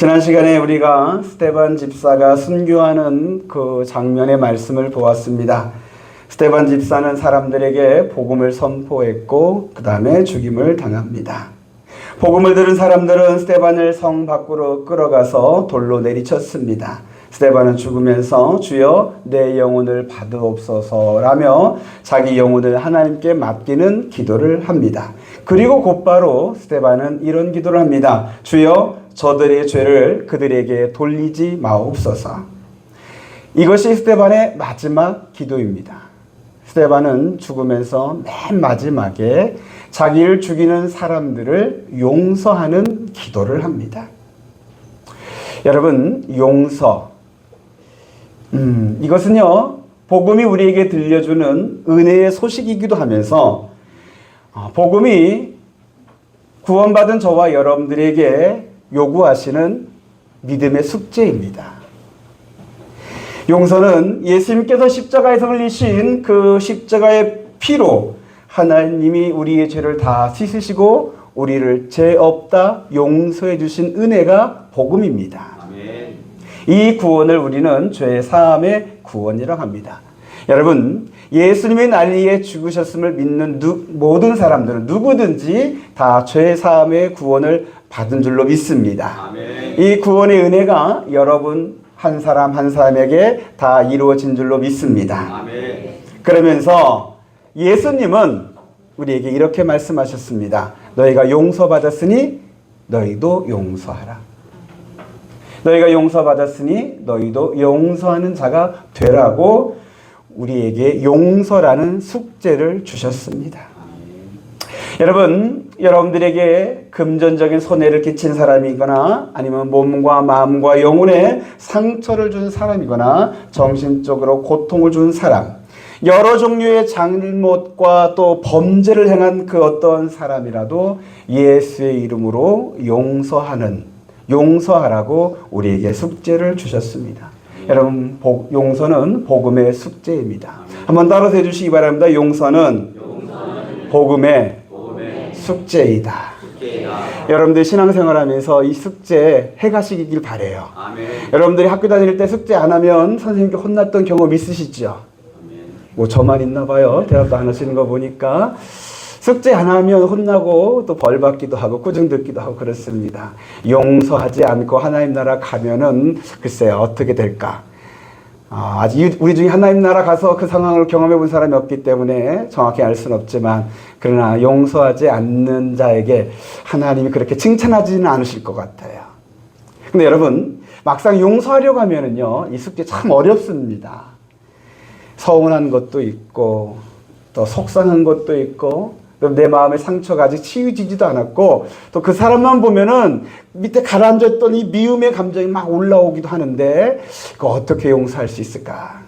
지난 시간에 우리가 스데반 집사가 순교하는 그 장면의 말씀을 보았습니다. 스데반 집사는 사람들에게 복음을 선포했고 그 다음에 죽임을 당합니다. 복음을 들은 사람들은 스데반을 성 밖으로 끌어가서 돌로 내리쳤습니다. 스데반은 죽으면서 주여 내 영혼을 받으옵소서라며 자기 영혼을 하나님께 맡기는 기도를 합니다. 그리고 곧바로 스데반은 이런 기도를 합니다. 주여 저들의 죄를 그들에게 돌리지 마옵소서. 이것이 스데반의 마지막 기도입니다. 스데반은 죽으면서 맨 마지막에 자기를 죽이는 사람들을 용서하는 기도를 합니다. 여러분, 용서. 이것은요, 복음이 우리에게 들려주는 은혜의 소식이기도 하면서 복음이 구원받은 저와 여러분들에게 요구하시는 믿음의 숙제입니다. 용서는 예수님께서 십자가에서 흘리신 그 십자가의 피로 하나님이 우리의 죄를 다 씻으시고 우리를 죄 없다 용서해 주신 은혜가 복음입니다. 아멘. 이 구원을 우리는 죄 사함의 구원이라고 합니다. 여러분, 예수님의 난리에 죽으셨음을 믿는 모든 사람들은 누구든지 다 죄 사함의 구원을 받은 줄로 믿습니다. 아멘. 이 구원의 은혜가 여러분 한 사람 한 사람에게 다 이루어진 줄로 믿습니다. 아멘. 그러면서 예수님은 우리에게 이렇게 말씀하셨습니다. 너희가 용서받았으니 너희도 용서하라. 너희가 용서받았으니 너희도 용서하는 자가 되라고 우리에게 용서라는 숙제를 주셨습니다. 여러분, 여러분들에게 금전적인 손해를 끼친 사람이거나 아니면 몸과 마음과 영혼에 상처를 준 사람이거나 정신적으로 고통을 준 사람, 여러 종류의 잘못과 또 범죄를 행한 그 어떤 사람이라도 예수의 이름으로 용서하라고 우리에게 숙제를 주셨습니다. 여러분, 용서는 복음의 숙제입니다. 한번 따라서 해주시기 바랍니다. 용서는 복음의 숙제이다. 여러분들 신앙생활하면서 이 숙제 해가시길 바래요. 아멘. 여러분들이 학교 다닐 때 숙제 안 하면 선생님께 혼났던 경험 있으시죠? 뭐 저만 있나 봐요. 대답도 안 하시는 거 보니까. 숙제 안 하면 혼나고 또 벌 받기도 하고 꾸중 듣기도 하고 그렇습니다. 용서하지 않고 하나님 나라 가면은 글쎄요 어떻게 될까? 아직 우리 중에 하나님 나라 가서 그 상황을 경험해 본 사람이 없기 때문에 정확히 알 수는 없지만 그러나 용서하지 않는 자에게 하나님이 그렇게 칭찬하지는 않으실 것 같아요. 근데 여러분 막상 용서하려고 하면은요 이 숙제 참 어렵습니다. 서운한 것도 있고 또 속상한 것도 있고 내 마음의 상처가 아직 치유지지도 않았고 또 그 사람만 보면은 밑에 가라앉았던 이 미움의 감정이 막 올라오기도 하는데 그거 어떻게 용서할 수 있을까?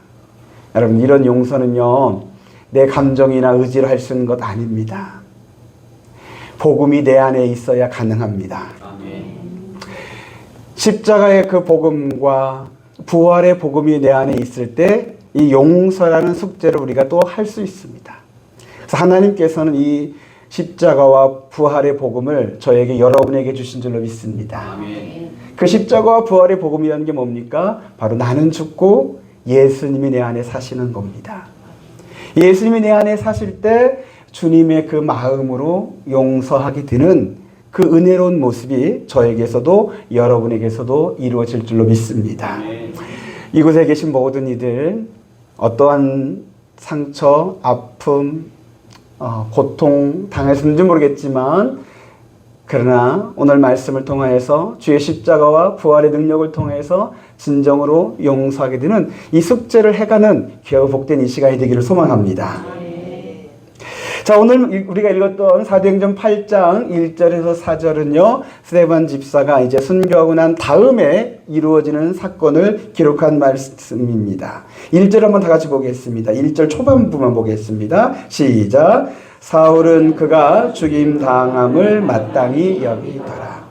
여러분 이런 용서는요 내 감정이나 의지로 할 수 있는 것 아닙니다. 복음이 내 안에 있어야 가능합니다. 아멘. 십자가의 그 복음과 부활의 복음이 내 안에 있을 때 이 용서라는 숙제를 우리가 또 할 수 있습니다. 하나님께서는 이 십자가와 부활의 복음을 저에게 여러분에게 주신 줄로 믿습니다. 아멘. 그 십자가와 부활의 복음이라는 게 뭡니까? 바로 나는 죽고 예수님이 내 안에 사시는 겁니다. 예수님이 내 안에 사실 때 주님의 그 마음으로 용서하게 되는 그 은혜로운 모습이 저에게서도 여러분에게서도 이루어질 줄로 믿습니다. 아멘. 이곳에 계신 모든 이들 어떠한 상처, 아픔, 고통 당했는지 모르겠지만 그러나 오늘 말씀을 통하여서 주의 십자가와 부활의 능력을 통해서 진정으로 용서하게 되는 이 숙제를 해가는 귀하고 복된 이 시간이 되기를 소망합니다. 자, 오늘 우리가 읽었던 사도행전 8장 1절에서 4절은요 스데반 집사가 이제 순교하고 난 다음에 이루어지는 사건을 기록한 말씀입니다. 1절 한번 다 같이 보겠습니다. 1절 초반부만 보겠습니다. 시작. 사울은 그가 죽임당함을 마땅히 여기더라.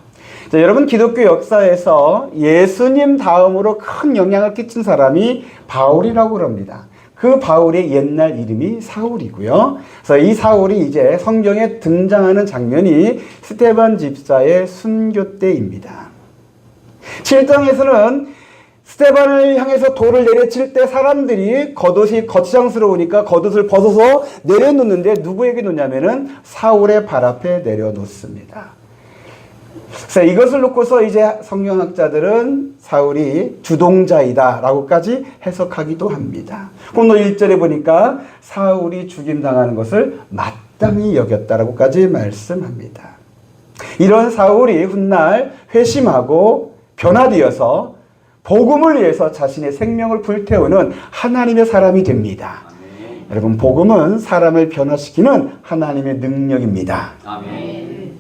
자, 여러분 기독교 역사에서 예수님 다음으로 큰 영향을 끼친 사람이 바울이라고 그럽니다. 그 바울의 옛날 이름이 사울이고요. 그래서 이 사울이 이제 성경에 등장하는 장면이 스데반 집사의 순교 때입니다. 7장에서는 스데반을 향해서 돌을 내려칠 때 사람들이 겉옷이 거추장스러우니까 겉옷을 벗어서 내려놓는데 누구에게 놓냐면은 사울의 발 앞에 내려놓습니다. 그래서 이것을 놓고서 이제 성경학자들은 사울이 주동자이다 라고까지 해석하기도 합니다. 오늘 1절에 보니까 사울이 죽임당하는 것을 마땅히 여겼다라고까지 말씀합니다. 이런 사울이 훗날 회심하고 변화되어서 복음을 위해서 자신의 생명을 불태우는 하나님의 사람이 됩니다. 아멘. 여러분, 복음은 사람을 변화시키는 하나님의 능력입니다. 아멘.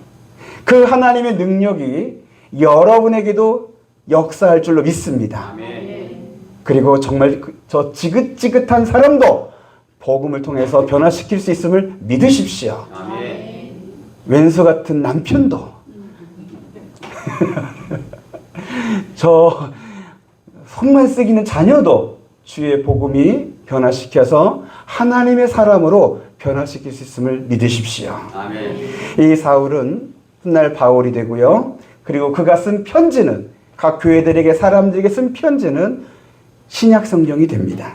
그 하나님의 능력이 여러분에게도 역사할 줄로 믿습니다. 아멘. 그리고 정말 저 지긋지긋한 사람도 복음을 통해서 변화시킬 수 있음을 믿으십시오. 아멘. 왼수 같은 남편도 저 속만 썩이는 자녀도 주의 복음이 변화시켜서 하나님의 사람으로 변화시킬 수 있음을 믿으십시오. 아멘. 이 사울은 훗날 바울이 되고요. 그리고 그가 쓴 편지는, 각 교회들에게, 사람들에게 쓴 편지는 신약 성경이 됩니다.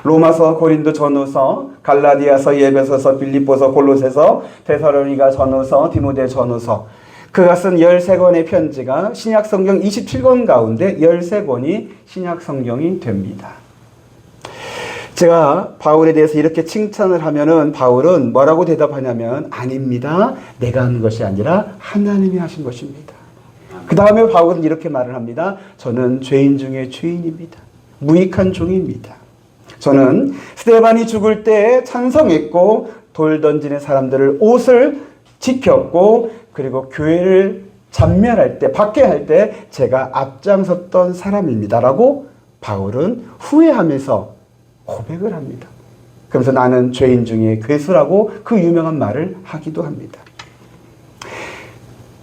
로마서, 고린도 전후서, 갈라디아서, 에베소서, 빌립보서, 골로새서, 데살로니가 전후서, 디모데 전후서, 그가 쓴 13권의 편지가 신약 성경 27권 가운데 13권이 신약 성경이 됩니다. 제가 바울에 대해서 이렇게 칭찬을 하면은 바울은 뭐라고 대답하냐면, 아닙니다. 내가 한 것이 아니라 하나님이 하신 것입니다. 그 다음에 바울은 이렇게 말을 합니다. 저는 죄인 중에 죄인입니다. 무익한 종입니다. 저는 스데반이 죽을 때 찬성했고 돌 던지는 사람들을 옷을 지켰고, 그리고 교회를 잔멸할 때, 박해할 때 제가 앞장섰던 사람입니다 라고 바울은 후회하면서 고백을 합니다. 그러면서 나는 죄인 중에 괴수라고 그 유명한 말을 하기도 합니다.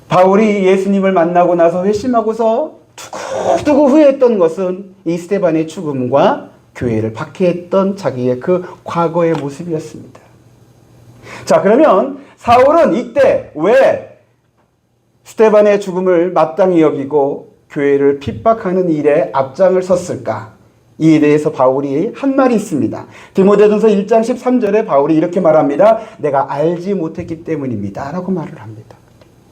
바울이 예수님을 만나고 나서 회심하고서 두고두고 후회했던 것은 이 스데반의 죽음과 교회를 박해했던 자기의 그 과거의 모습이었습니다. 자, 그러면 사울은 이때 왜 스데반의 죽음을 마땅히 여기고 교회를 핍박하는 일에 앞장을 섰을까? 이에 대해서 바울이 한 말이 있습니다. 디모데전서 1장 13절에 바울이 이렇게 말합니다. 내가 알지 못했기 때문입니다 라고 말을 합니다.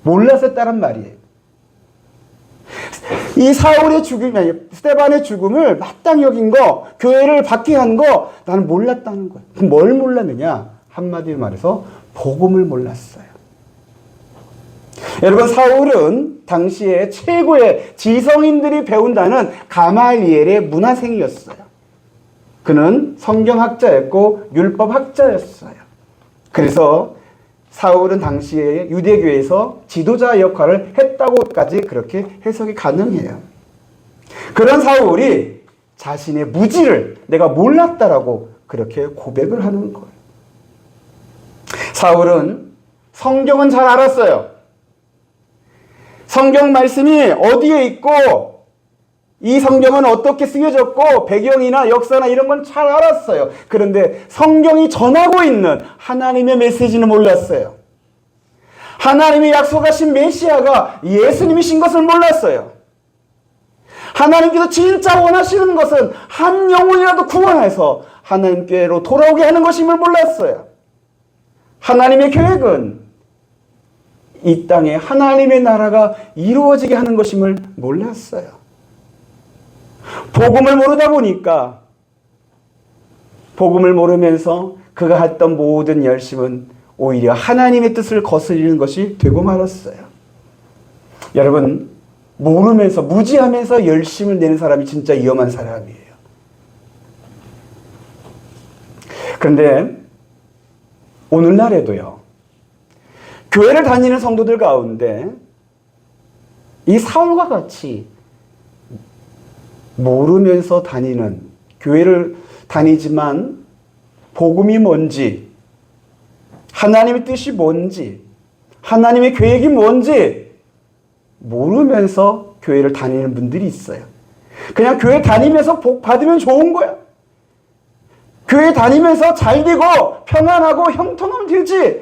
몰랐었다는 말이에요. 이 사울의 죽음, 아니 스데반의 죽음을 마땅히 여긴 거, 교회를 박해한 거 나는 몰랐다는 거예요. 그럼 뭘 몰랐느냐? 한마디로 말해서 복음을 몰랐어요. 여러분, 사울은 당시에 최고의 지성인들이 배운다는 가말리엘의 문화생이었어요. 그는 성경학자였고 율법학자였어요. 그래서 사울은 당시에 유대교에서 지도자 역할을 했다고까지 그렇게 해석이 가능해요. 그런 사울이 자신의 무지를 내가 몰랐다라고 그렇게 고백을 하는 거예요. 사울은 성경은 잘 알았어요. 성경 말씀이 어디에 있고 이 성경은 어떻게 쓰여졌고 배경이나 역사나 이런 건 잘 알았어요. 그런데 성경이 전하고 있는 하나님의 메시지는 몰랐어요. 하나님이 약속하신 메시아가 예수님이신 것을 몰랐어요. 하나님께서 진짜 원하시는 것은 한 영혼이라도 구원해서 하나님께로 돌아오게 하는 것임을 몰랐어요. 하나님의 계획은 이 땅에 하나님의 나라가 이루어지게 하는 것임을 몰랐어요. 복음을 모르다 보니까, 복음을 모르면서 그가 했던 모든 열심은 오히려 하나님의 뜻을 거스르는 것이 되고 말았어요. 여러분, 모르면서 무지하면서 열심을 내는 사람이 진짜 위험한 사람이에요. 그런데 오늘날에도요, 교회를 다니는 성도들 가운데 이 사울과 같이 모르면서 다니는, 교회를 다니지만 복음이 뭔지, 하나님의 뜻이 뭔지, 하나님의 계획이 뭔지 모르면서 교회를 다니는 분들이 있어요. 그냥 교회 다니면서 복 받으면 좋은 거야. 교회 다니면서 잘 되고 평안하고 형통하면 되지.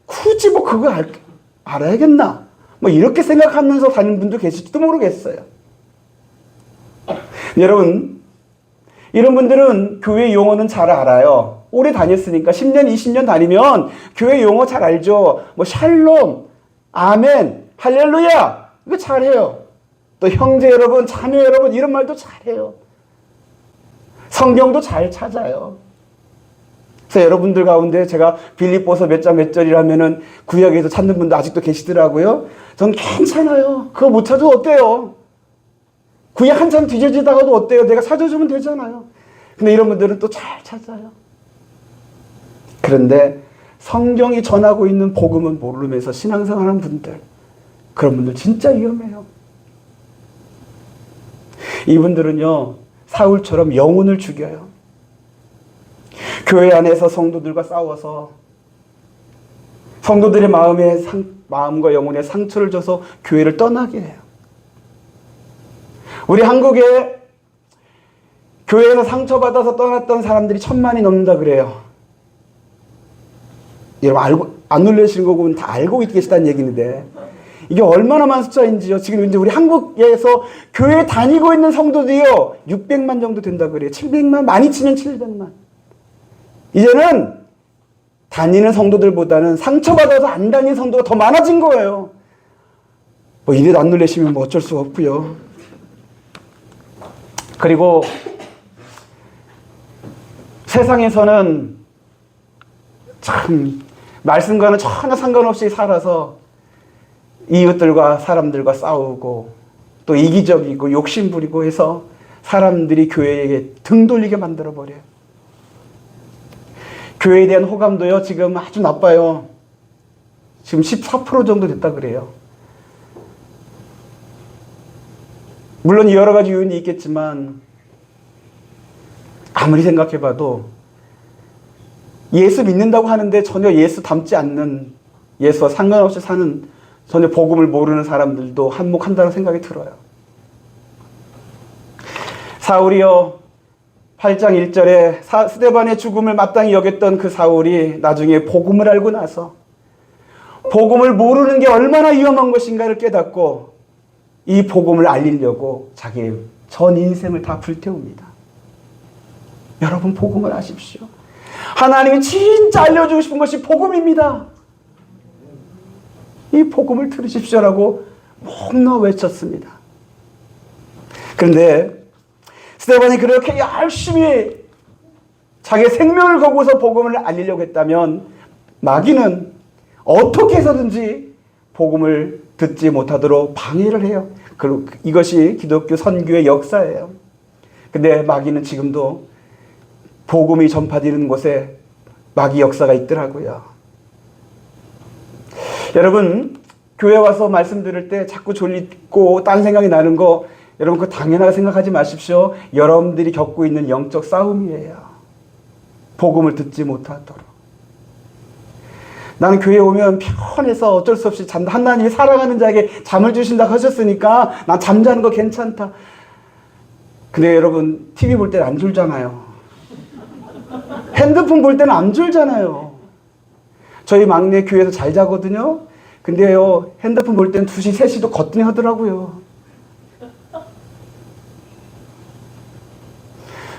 굳이 뭐 그거 알아야겠나? 뭐 이렇게 생각하면서 다니는 분도 계실지도 모르겠어요. 여러분, 이런 분들은 교회 용어는 잘 알아요. 오래 다녔으니까 10년, 20년 다니면 교회 용어 잘 알죠. 뭐 샬롬, 아멘, 할렐루야 이거 잘해요. 또 형제 여러분, 자매 여러분 이런 말도 잘해요. 성경도 잘 찾아요. 그래서 여러분들 가운데 제가 빌립보서 몇 장 몇 절이라면은 구약에서 찾는 분도 아직도 계시더라고요. 전 괜찮아요. 그거 못 찾아도 어때요? 구약 한참 뒤져지다가도 어때요? 내가 찾아주면 되잖아요. 근데 이런 분들은 또 잘 찾아요. 그런데 성경이 전하고 있는 복음은 모르면서 신앙생활하는 분들, 그런 분들 진짜 위험해요. 이분들은요, 사울처럼 영혼을 죽여요. 교회 안에서 성도들과 싸워서 성도들의 마음과 영혼에 상처를 줘서 교회를 떠나게 해요. 우리 한국에 교회에서 상처받아서 떠났던 사람들이 1000만이 넘는다 그래요. 여러분 안 놀라시는 거고 다 알고 계시다는 얘기인데 이게 얼마나 많은 숫자인지요. 지금 이제 우리 한국에서 교회 다니고 있는 성도들이요 600만 정도 된다 그래요. 700만, 많이 치면 700만. 이제는 다니는 성도들보다는 상처받아서 안 다니는 성도가 더 많아진 거예요. 뭐 이래도 안 놀라시면 뭐 어쩔 수가 없고요. 그리고 세상에서는 참 말씀과는 전혀 상관없이 살아서 이웃들과 사람들과 싸우고 또 이기적이고 욕심부리고 해서 사람들이 교회에게 등 돌리게 만들어버려요. 교회에 대한 호감도요 지금 아주 나빠요. 지금 14% 정도 됐다 그래요. 물론 여러 가지 요인이 있겠지만 아무리 생각해봐도 예수 믿는다고 하는데 전혀 예수 닮지 않는, 예수와 상관없이 사는, 전혀 복음을 모르는 사람들도 한몫한다는 생각이 들어요. 사울이요 8장 1절에 스데반의 죽음을 마땅히 여겼던 그 사울이 나중에 복음을 알고 나서 복음을 모르는 게 얼마나 위험한 것인가를 깨닫고 이 복음을 알리려고 자기의 전 인생을 다 불태웁니다. 여러분 복음을 아십시오. 하나님이 진짜 알려주고 싶은 것이 복음입니다. 이 복음을 들으십시오라고 홈런 외쳤습니다. 그런데 스데반이 그렇게 열심히 자기의 생명을 걸고서 복음을 알리려고 했다면 마귀는 어떻게 해서든지 복음을 듣지 못하도록 방해를 해요. 그리고 이것이 기독교 선교의 역사예요. 근데 마귀는 지금도 복음이 전파되는 곳에 마귀 역사가 있더라고요. 여러분 교회 와서 말씀 들을 때 자꾸 졸리고 딴 생각이 나는 거 여러분 그거 당연하게 생각하지 마십시오. 여러분들이 겪고 있는 영적 싸움이에요. 복음을 듣지 못하도록. 나는 교회에 오면 편해서 어쩔 수 없이 잔다. 하나님이 사랑하는 자에게 잠을 주신다고 하셨으니까 난 잠자는 거 괜찮다. 근데 여러분 TV 볼 때는 안 졸잖아요. 핸드폰 볼 때는 안 졸잖아요. 저희 막내 교회에서 잘 자거든요. 근데요 핸드폰 볼 때는 2시, 3시도 거뜬히 하더라고요.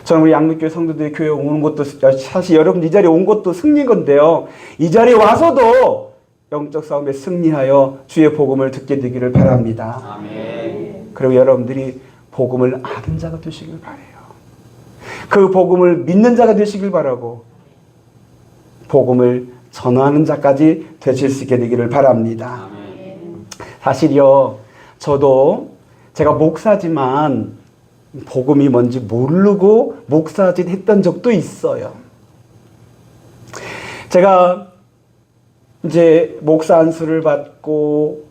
저는 우리 양육교회 성도들이 교회에 오는 것도 사실 여러분 이 자리에 온 것도 승리인 건데요. 이 자리에 와서도 영적 싸움에 승리하여 주의 복음을 듣게 되기를 바랍니다. 아멘. 그리고 여러분들이 복음을 아는 자가 되시길 바라요. 그 복음을 믿는 자가 되시길 바라고 복음을 전하는 자까지 되실 수 있게 되기를 바랍니다. 아멘. 사실요 저도 제가 목사지만 복음이 뭔지 모르고 목사짓 했던 적도 있어요. 제가 이제 목사 안수를 받고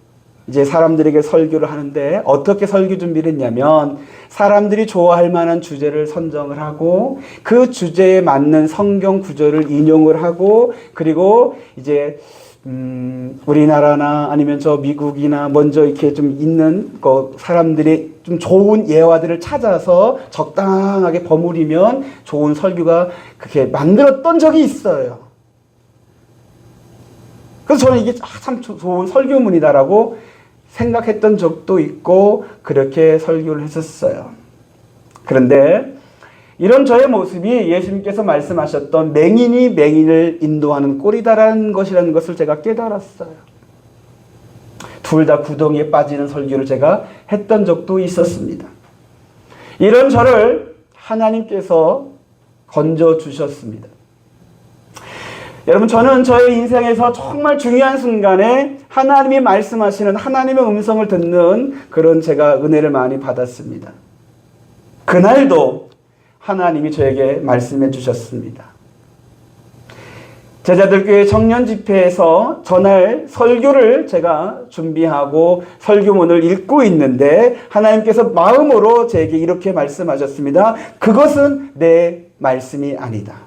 이제 사람들에게 설교를 하는데 어떻게 설교 준비를 했냐면 사람들이 좋아할 만한 주제를 선정을 하고 그 주제에 맞는 성경 구절을 인용을 하고 그리고 이제 우리나라나 아니면 저 미국이나 먼저 이렇게 좀 있는 사람들이 좀 좋은 예화들을 찾아서 적당하게 버무리면 좋은 설교가 그렇게 만들었던 적이 있어요. 그래서 저는 이게 참 좋은 설교문이다라고 생각했던 적도 있고 그렇게 설교를 했었어요. 그런데 이런 저의 모습이 예수님께서 말씀하셨던 맹인이 맹인을 인도하는 꼴이다라는 것을 제가 깨달았어요. 둘 다 구덩이에 빠지는 설교를 제가 했던 적도 있었습니다. 이런 저를 하나님께서 건져주셨습니다. 여러분, 저는 저의 인생에서 정말 중요한 순간에 하나님이 말씀하시는 하나님의 음성을 듣는 그런 제가 은혜를 많이 받았습니다. 그날도 하나님이 저에게 말씀해 주셨습니다. 제자들교회 청년 집회에서 전할 설교를 제가 준비하고 설교문을 읽고 있는데 하나님께서 마음으로 제게 이렇게 말씀하셨습니다. 그것은 내 말씀이 아니다.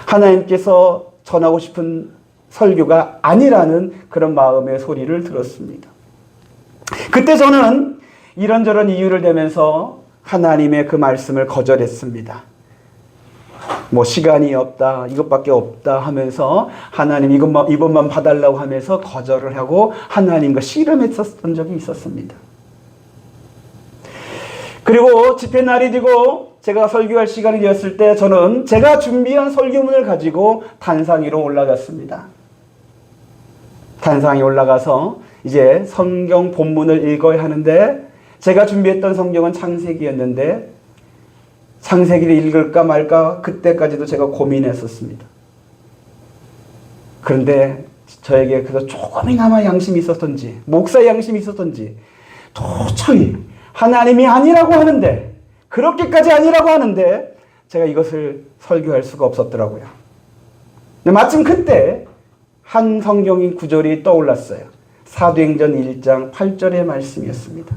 하나님께서 전하고 싶은 설교가 아니라는 그런 마음의 소리를 들었습니다. 그때 저는 이런저런 이유를 대면서 하나님의 그 말씀을 거절했습니다. 시간이 없다, 이것밖에 없다 하면서 하나님 이것만 봐달라고 하면서 거절을 하고 하나님과 씨름했었던 적이 있었습니다. 그리고 집회 날이 되고 제가 설교할 시간이 되었을 때 저는 제가 준비한 설교문을 가지고 단상위로 올라갔습니다. 단상에 올라가서 이제 성경 본문을 읽어야 하는데 제가 준비했던 성경은 창세기였는데 창세기를 읽을까 말까 그때까지도 제가 고민했었습니다. 그런데 저에게 그래서 조금이나마 양심이 있었던지 목사의 양심이 있었던지 도저히 하나님이 아니라고 하는데 그렇게까지 아니라고 하는데 제가 이것을 설교할 수가 없었더라고요. 근데 마침 그때 한 성경인 구절이 떠올랐어요. 사도행전 1장 8절의 말씀이었습니다.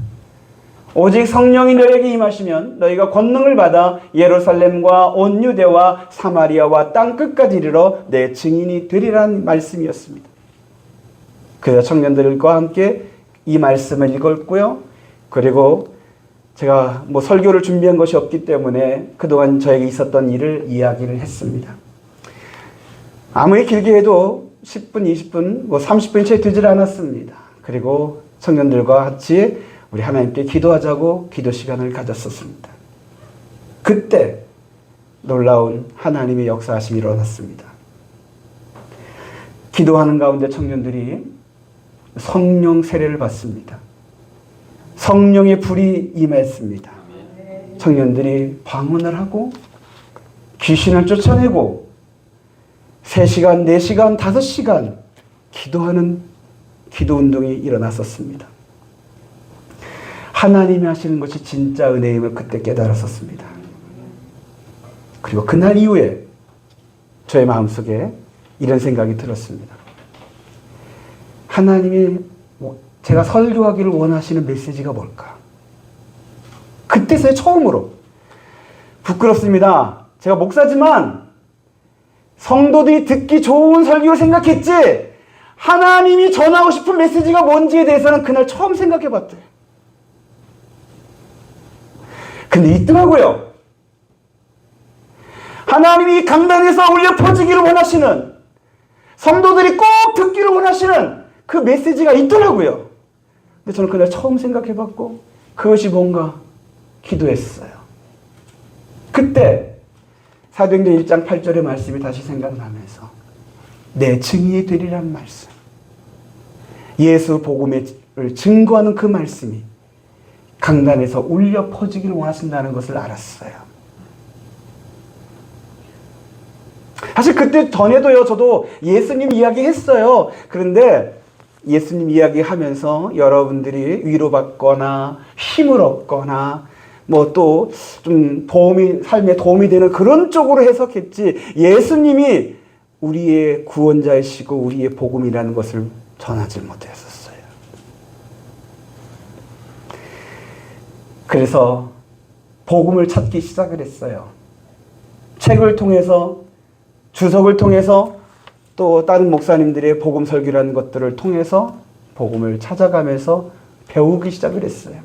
오직 성령이 너에게 임하시면 너희가 권능을 받아 예루살렘과 온 유대와 사마리아와 땅끝까지 이르러 내 증인이 되리라는 말씀이었습니다. 그래서 청년들과 함께 이 말씀을 읽었고요. 그리고 제가 설교를 준비한 것이 없기 때문에 그동안 저에게 있었던 일을 이야기를 했습니다. 아무리 길게 해도 10분, 20분, 30분이 채 되질 않았습니다. 그리고 청년들과 같이 우리 하나님께 기도하자고 기도 시간을 가졌었습니다. 그때 놀라운 하나님의 역사하심이 일어났습니다. 기도하는 가운데 청년들이 성령 세례를 받습니다. 성령의 불이 임했습니다. 청년들이 방언을 하고 귀신을 쫓아내고 3시간, 4시간, 5시간 기도하는 기도 운동이 일어났었습니다. 하나님이 하시는 것이 진짜 은혜임을 그때 깨달았었습니다. 그리고 그날 이후에 저의 마음속에 이런 생각이 들었습니다. 하나님이 제가 설교하기를 원하시는 메시지가 뭘까? 그때서야 처음으로 부끄럽습니다. 제가 목사지만 성도들이 듣기 좋은 설교를 생각했지 하나님이 전하고 싶은 메시지가 뭔지에 대해서는 그날 처음 생각해 봤대요. 근데 있더라고요. 하나님이 강단에서 울려 퍼지기를 원하시는 성도들이 꼭 듣기를 원하시는 그 메시지가 있더라고요. 근데 저는 그날 처음 생각해 봤고 그것이 뭔가 기도했어요. 그때 사도행전 1장 8절의 말씀이 다시 생각나면서 내 증인이 되리라는 말씀, 예수 복음을 증거하는 그 말씀이 강단에서 울려 퍼지기를 원하신다는 것을 알았어요. 사실 그때 전에도요, 저도 예수님 이야기했어요. 그런데 예수님 이야기하면서 여러분들이 위로받거나 힘을 얻거나 또 좀 삶에 도움이 되는 그런 쪽으로 해석했지 예수님이 우리의 구원자이시고 우리의 복음이라는 것을 전하지 못했었어요. 그래서 복음을 찾기 시작을 했어요. 책을 통해서, 주석을 통해서, 또 다른 목사님들의 복음 설교라는 것들을 통해서 복음을 찾아가면서 배우기 시작을 했어요.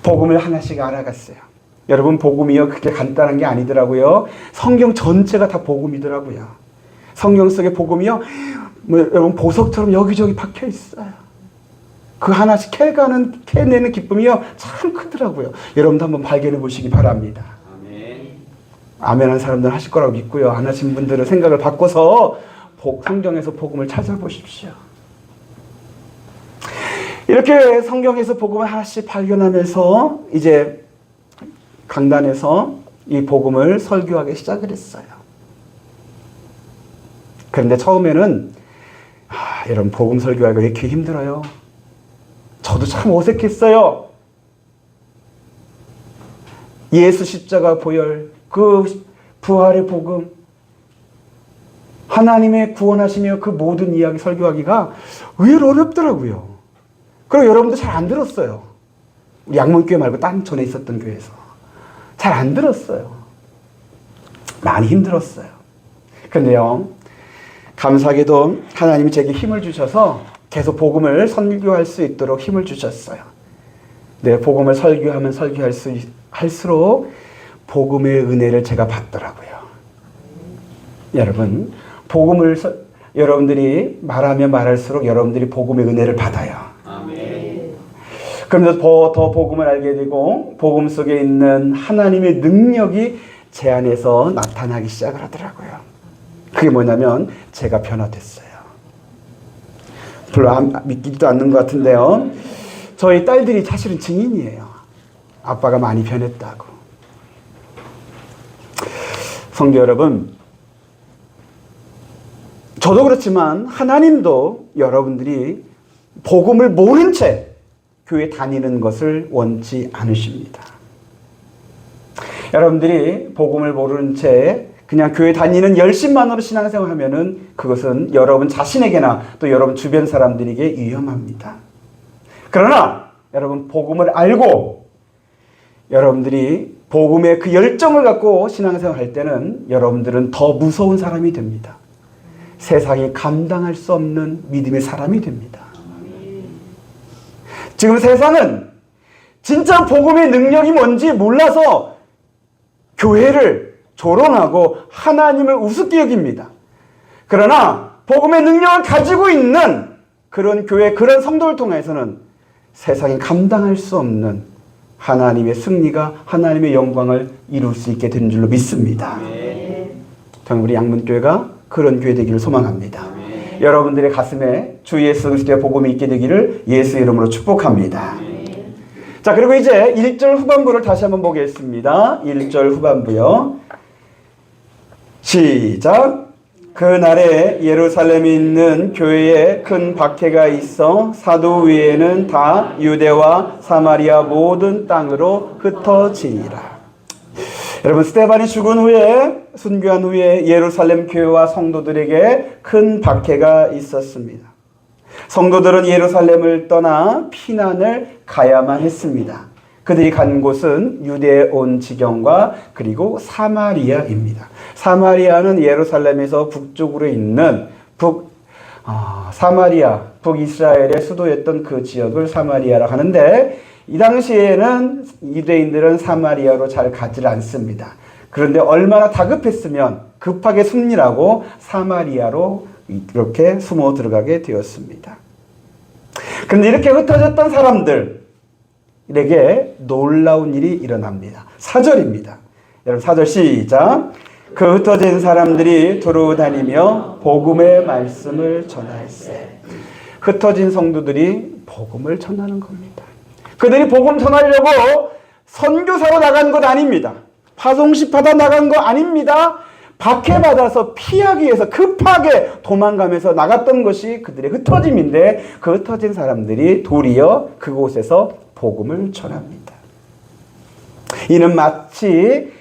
복음을 하나씩 알아갔어요. 여러분, 복음이요, 그렇게 간단한 게 아니더라고요. 성경 전체가 다 복음이더라고요. 성경 속의 복음이요, 여러분 보석처럼 여기저기 박혀 있어요. 그 하나씩 캐내는 기쁨이요 참 크더라고요. 여러분도 한번 발견해 보시기 바랍니다. 아멘한 사람들은 하실 거라고 믿고요. 안 하신 분들은 생각을 바꿔서 성경에서 복음을 찾아보십시오. 이렇게 성경에서 복음을 하나씩 발견하면서 이제 강단에서 이 복음을 설교하기 시작을 했어요. 그런데 처음에는 여러분 복음 설교하기가 왜 이렇게 힘들어요? 저도 참 어색했어요. 예수 십자가 보혈, 그 부활의 복음, 하나님의 구원하시며 그 모든 이야기 설교하기가 의외로 어렵더라고요. 그리고 여러분도 잘 안 들었어요. 우리 양문교회 말고 딴 전에 있었던 교회에서 잘 안 들었어요. 많이 힘들었어요. 그런데요, 감사하게도 하나님이 제게 힘을 주셔서 계속 복음을 설교할 수 있도록 힘을 주셨어요. 네, 복음을 설교하면 할수록 복음의 은혜를 제가 받더라고요. 여러분, 복음을 여러분들이 말하면 말할수록 여러분들이 복음의 은혜를 받아요. 그러면서 더 복음을 알게 되고 복음 속에 있는 하나님의 능력이 제 안에서 나타나기 시작을 하더라고요. 그게 뭐냐면 제가 변화됐어요. 별로 믿기지도 않는 것 같은데요. 저희 딸들이 사실은 증인이에요. 아빠가 많이 변했다고. 성도 여러분, 저도 그렇지만 하나님도 여러분들이 복음을 모른 채 교회 다니는 것을 원치 않으십니다. 여러분들이 복음을 모르는 채 그냥 교회 다니는 열심만으로 신앙생활 하면은 그것은 여러분 자신에게나 또 여러분 주변 사람들에게 위험합니다. 그러나 여러분 복음을 알고 여러분들이 복음의 그 열정을 갖고 신앙생활 할 때는 여러분들은 더 무서운 사람이 됩니다. 세상이 감당할 수 없는 믿음의 사람이 됩니다. 지금 세상은 진짜 복음의 능력이 뭔지 몰라서 교회를 조롱하고 하나님을 우습게 여깁니다. 그러나 복음의 능력을 가지고 있는 그런 교회, 그런 성도를 통해서는 세상이 감당할 수 없는 하나님의 승리가, 하나님의 영광을 이룰 수 있게 된 줄로 믿습니다. 정말 우리 양문교회가 그런 교회 되기를 소망합니다. 여러분들의 가슴에 주 예수 그리스도의 복음이 있게 되기를 예수 이름으로 축복합니다. 자, 그리고 이제 1절 후반부를 다시 한번 보겠습니다. 1절 후반부요. 시작. 그날에 예루살렘에 있는 교회에 큰 박해가 있어 사도 위에는 다 유대와 사마리아 모든 땅으로 흩어지니라. 여러분, 스데반이 죽은 후에, 순교한 후에 예루살렘 교회와 성도들에게 큰 박해가 있었습니다. 성도들은 예루살렘을 떠나 피난을 가야만 했습니다. 그들이 간 곳은 유대에 온 지경과 그리고 사마리아입니다. 사마리아는 예루살렘에서 북쪽으로 있는 사마리아, 북이스라엘의 수도였던 그 지역을 사마리아라고 하는데, 이 당시에는 유대인들은 사마리아로 잘 가지 않습니다. 그런데 얼마나 다급했으면 급하게 숨리라고 사마리아로 이렇게 숨어 들어가게 되었습니다. 그런데 이렇게 흩어졌던 사람들에게 놀라운 일이 일어납니다. 4절입니다. 여러분 4절 시작. 그 흩어진 사람들이 두루 다니며 복음의 말씀을 전할세. 흩어진 성도들이 복음을 전하는 겁니다. 그들이 복음 전하려고 선교사로 나간 것 아닙니다. 파송식 받아 나간 거 아닙니다. 박해받아서 피하기 위해서 급하게 도망가면서 나갔던 것이 그들의 흩어짐인데, 그 흩어진 사람들이 도리어 그곳에서 복음을 전합니다. 이는 마치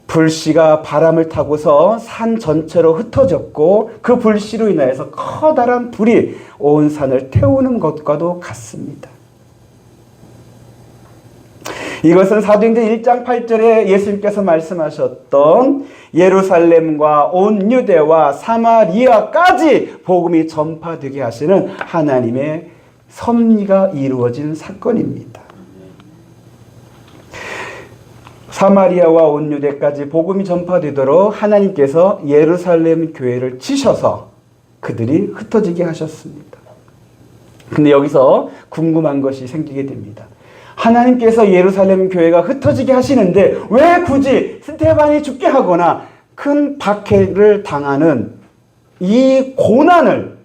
불씨가 바람을 타고서 산 전체로 흩어졌고 그 불씨로 인하여서 커다란 불이 온 산을 태우는 것과도 같습니다. 이것은 사도행전 1장 8절에 예수님께서 말씀하셨던 예루살렘과 온 유대와 사마리아까지 복음이 전파되게 하시는 하나님의 섭리가 이루어진 사건입니다. 사마리아와 온 유대까지 복음이 전파되도록 하나님께서 예루살렘 교회를 치셔서 그들이 흩어지게 하셨습니다. 근데 여기서 궁금한 것이 생기게 됩니다. 하나님께서 예루살렘 교회가 흩어지게 하시는데 왜 굳이 스데반이 죽게 하거나 큰 박해를 당하는 이 고난을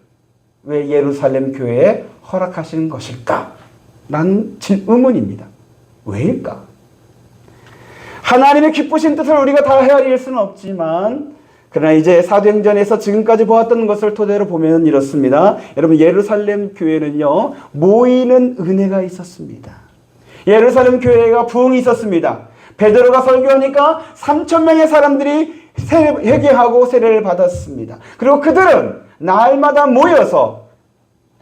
왜 예루살렘 교회에 허락하시는 것일까? 라는 의문입니다. 왜일까? 하나님의 기쁘신 뜻을 우리가 다 헤아릴 수는 없지만 그러나 이제 사도행전에서 지금까지 보았던 것을 토대로 보면 이렇습니다. 여러분, 예루살렘 교회는요, 모이는 은혜가 있었습니다. 예루살렘 교회가 부흥이 있었습니다. 베드로가 설교하니까 3,000명의 사람들이 회개하고 세례를 받았습니다. 그리고 그들은 날마다 모여서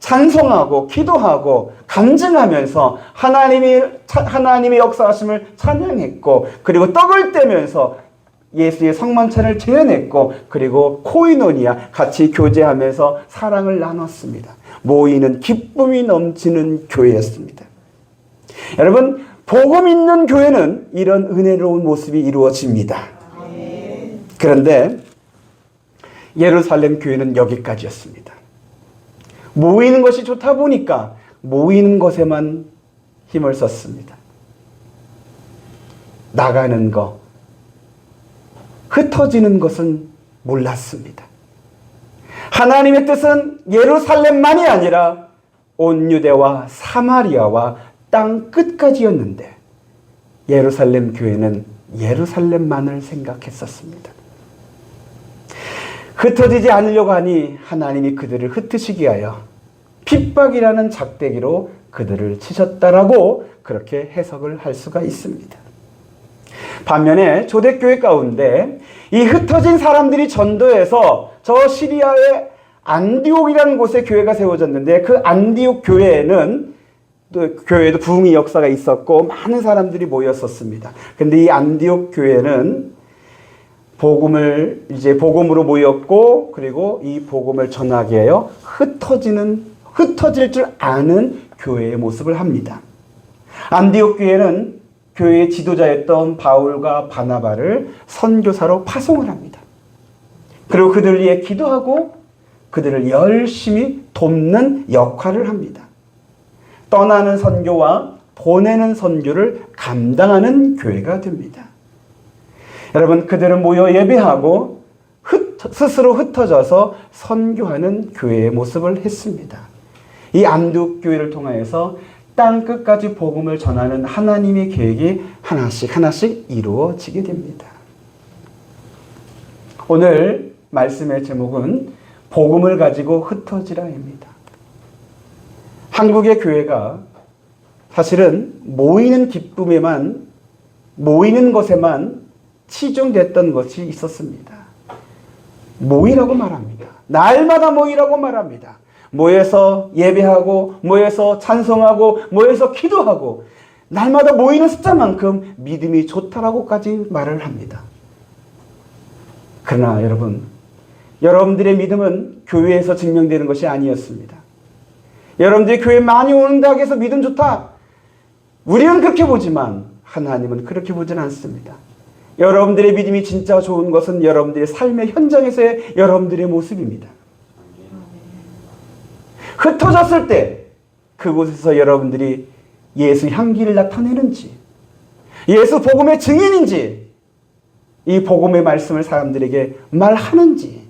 찬송하고 기도하고 간증하면서 하나님의 역사하심을 찬양했고, 그리고 떡을 떼면서 예수의 성만찬을 재현했고, 그리고 코이노니아 같이 교제하면서 사랑을 나눴습니다. 모이는 기쁨이 넘치는 교회였습니다. 여러분, 복음 있는 교회는 이런 은혜로운 모습이 이루어집니다. 그런데 예루살렘 교회는 여기까지였습니다. 모이는 것이 좋다 보니까 모이는 것에만 힘을 썼습니다. 나가는 것, 흩어지는 것은 몰랐습니다. 하나님의 뜻은 예루살렘만이 아니라 온 유대와 사마리아와 땅 끝까지였는데 예루살렘 교회는 예루살렘만을 생각했었습니다. 흩어지지 않으려고 하니 하나님이 그들을 흩으시게 하여 핍박이라는 작대기로 그들을 치셨다라고 그렇게 해석을 할 수가 있습니다. 반면에 초대교회 가운데 이 흩어진 사람들이 전도해서 저 시리아의 안디옥이라는 곳에 교회가 세워졌는데, 그 안디옥 교회에는 또 교회에도 부흥의 역사가 있었고 많은 사람들이 모였었습니다. 근데 이 안디옥 교회는 복음으로 모였고, 그리고 이 복음을 전하게 하여 흩어질 줄 아는 교회의 모습을 합니다. 안디옥 교회는 교회의 지도자였던 바울과 바나바를 선교사로 파송을 합니다. 그리고 그들을 위해 기도하고 그들을 열심히 돕는 역할을 합니다. 떠나는 선교와 보내는 선교를 감당하는 교회가 됩니다. 여러분, 그들은 모여 예배하고 스스로 흩어져서 선교하는 교회의 모습을 했습니다. 이 안디옥 교회를 통하여서 땅 끝까지 복음을 전하는 하나님의 계획이 하나씩 이루어지게 됩니다. 오늘 말씀의 제목은 복음을 가지고 흩어지라입니다. 한국의 교회가 사실은 모이는 기쁨에만, 모이는 것에만 치중됐던 것이 있었습니다. 모이라고 말합니다. 날마다 모이라고 말합니다. 모여서 예배하고, 모여서 찬송하고, 모여서 기도하고, 날마다 모이는 숫자만큼 믿음이 좋다라고까지 말을 합니다. 그러나 여러분들의 믿음은 교회에서 증명되는 것이 아니었습니다. 여러분들이 교회 많이 오는다고 해서 믿음 좋다, 우리는 그렇게 보지만 하나님은 그렇게 보진 않습니다. 여러분들의 믿음이 진짜 좋은 것은 여러분들의 삶의 현장에서의 여러분들의 모습입니다. 흩어졌을 때 그곳에서 여러분들이 예수 향기를 나타내는지, 예수 복음의 증인인지, 이 복음의 말씀을 사람들에게 말하는지,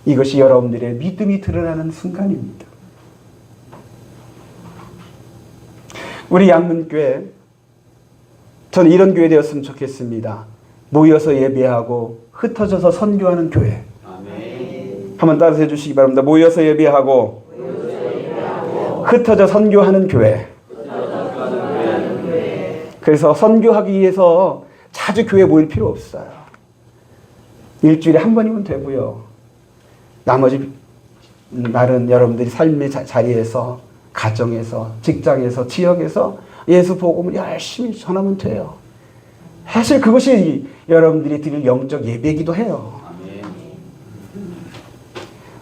이것이 여러분들의 믿음이 드러나는 순간입니다. 우리 양문교회, 저는 이런 교회 되었으면 좋겠습니다. 모여서 예배하고 흩어져서 선교하는 교회. 아멘. 한번 따라서 해주시기 바랍니다. 모여서 예배하고 흩어져 선교하는 교회. 그래서 선교하기 위해서 자주 교회 모일 필요 없어요. 일주일에 한 번이면 되고요. 나머지 날은 여러분들이 삶의 자리에서, 가정에서, 직장에서, 지역에서 예수 복음을 열심히 전하면 돼요. 사실 그것이 여러분들이 드릴 영적 예배이기도 해요.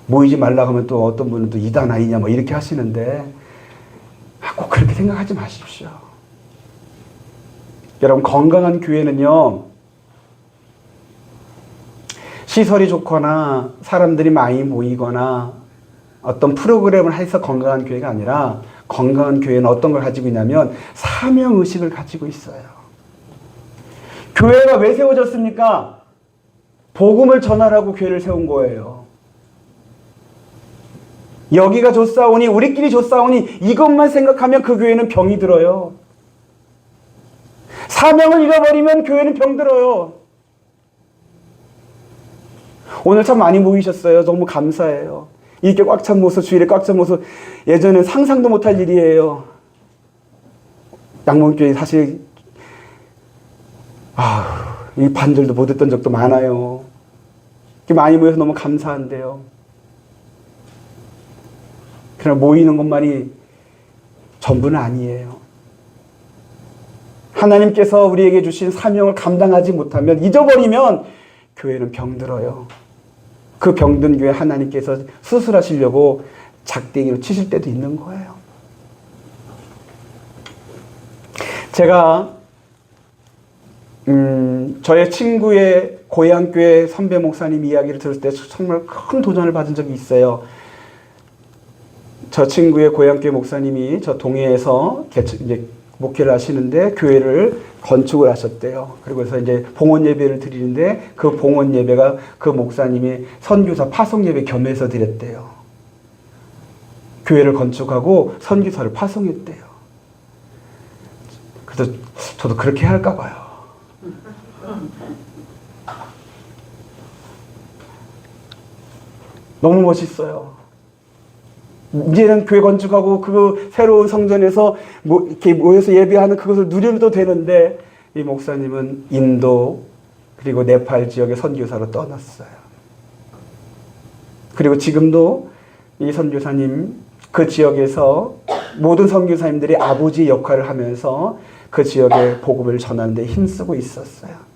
모이지 말라고 하면 또 어떤 분은 또 이단 아니냐 뭐 이렇게 하시는데, 꼭 그렇게 생각하지 마십시오. 여러분, 건강한 교회는요, 시설이 좋거나 사람들이 많이 모이거나 어떤 프로그램을 해서 건강한 교회가 아니라 건강한 교회는 어떤 걸 가지고 있냐면 사명의식을 가지고 있어요. 교회가 왜 세워졌습니까? 복음을 전하라고 교회를 세운 거예요. 여기가 좋사오니 우리끼리 좋사오니 이것만 생각하면 그 교회는 병이 들어요. 사명을 잃어버리면 교회는 병들어요. 오늘 참 많이 모이셨어요. 너무 감사해요. 이렇게 꽉 찬 모습, 주일에 꽉 찬 모습, 예전엔 상상도 못할 일이에요. 양문교회 사실 이 반절도 못 했던 적도 많아요. 이렇게 많이 모여서 너무 감사한데요. 그러나 모이는 것만이 전부는 아니에요. 하나님께서 우리에게 주신 사명을 감당하지 못하면, 잊어버리면 교회는 병들어요. 그 병든 교회 하나님께서 수술하시려고 작대기로 치실 때도 있는 거예요. 제가 저의 친구의 고향교회 선배 목사님 이야기를 들을 때 정말 큰 도전을 받은 적이 있어요. 저 친구의 고향교회 목사님이 저 동해에서 이제 목회를 하시는데 교회를 건축을 하셨대요. 그리고서 이제 봉헌 예배를 드리는데 그 봉헌 예배가 그 목사님이 선교사 파송 예배 겸해서 드렸대요. 교회를 건축하고 선교사를 파송했대요. 그래서 저도 그렇게 할까 봐요. 너무 멋있어요. 이제는 교회 건축하고 그 새로운 성전에서 이렇게 모여서 예배하는 그것을 누려도 되는데, 이 목사님은 인도 그리고 네팔 지역의 선교사로 떠났어요. 그리고 지금도 이 선교사님 그 지역에서 모든 선교사님들이 아버지 역할을 하면서 그 지역의 복음을 전하는 데 힘쓰고 있었어요.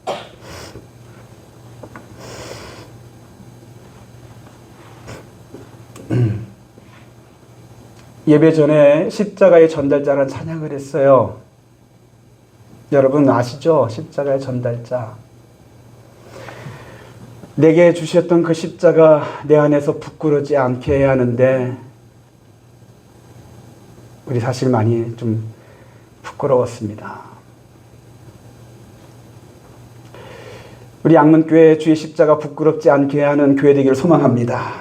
예배 전에 십자가의 전달자라는 찬양을 했어요. 여러분 아시죠? 십자가의 전달자. 내게 주셨던 그 십자가 내 안에서 부끄러지 않게 해야 하는데 우리 사실 많이 좀 부끄러웠습니다. 우리 양문교회 주의 십자가 부끄럽지 않게 하는 교회 되기를 소망합니다.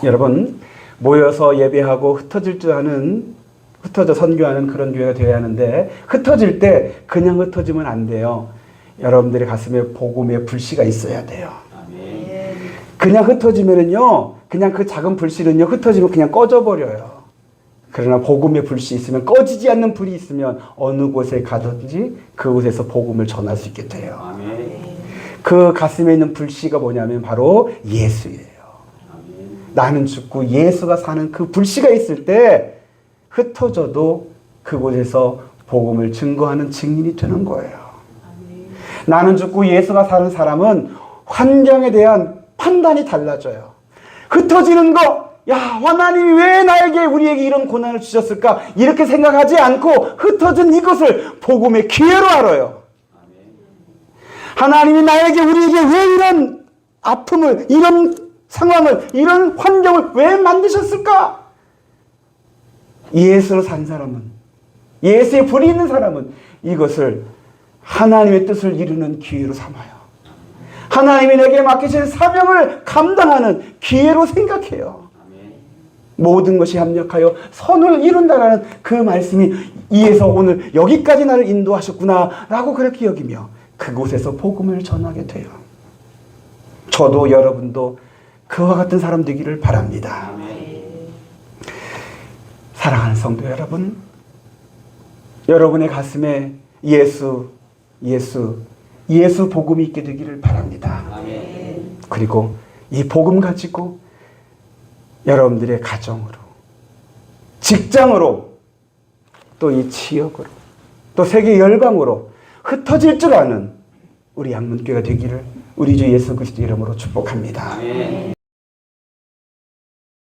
여러분 모여서 예배하고 흩어져 선교하는 그런 교회가 되어야 하는데, 흩어질 때 그냥 흩어지면 안 돼요. 여러분들의 가슴에 복음의 불씨가 있어야 돼요. 그냥 흩어지면은요, 그냥 그 작은 불씨는요, 흩어지면 그냥 꺼져버려요. 그러나 복음의 불씨 있으면, 꺼지지 않는 불이 있으면 어느 곳에 가든지 그곳에서 복음을 전할 수 있게 돼요. 그 가슴에 있는 불씨가 뭐냐면 바로 예수예요. 나는 죽고 예수가 사는 그 불씨가 있을 때 흩어져도 그곳에서 복음을 증거하는 증인이 되는 거예요. 나는 죽고 예수가 사는 사람은 환경에 대한 판단이 달라져요. 흩어지는 거, 야, 하나님이 왜 나에게, 우리에게 이런 고난을 주셨을까? 이렇게 생각하지 않고 흩어진 이것을 복음의 기회로 알아요. 하나님이 나에게, 우리에게 왜 이런 아픔을, 이런 상황을, 이런 환경을 왜 만드셨을까? 예수로 산 사람은, 예수의 불이 있는 사람은 이것을 하나님의 뜻을 이루는 기회로 삼아요. 하나님이 내게 맡기신 사명을 감당하는 기회로 생각해요. 모든 것이 합력하여 선을 이룬다라는 그 말씀이 이에서 오늘 여기까지 나를 인도하셨구나 라고 그렇게 여기며 그곳에서 복음을 전하게 돼요. 저도 여러분도 그와 같은 사람 되기를 바랍니다. 사랑하는 성도 여러분, 여러분의 가슴에 예수 복음이 있게 되기를 바랍니다. 그리고 이 복음 가지고 여러분들의 가정으로, 직장으로, 또 이 지역으로, 또 세계 열방으로 흩어질 줄 아는 우리 양문교회가 되기를 우리 주 예수 그리스도 이름으로 축복합니다.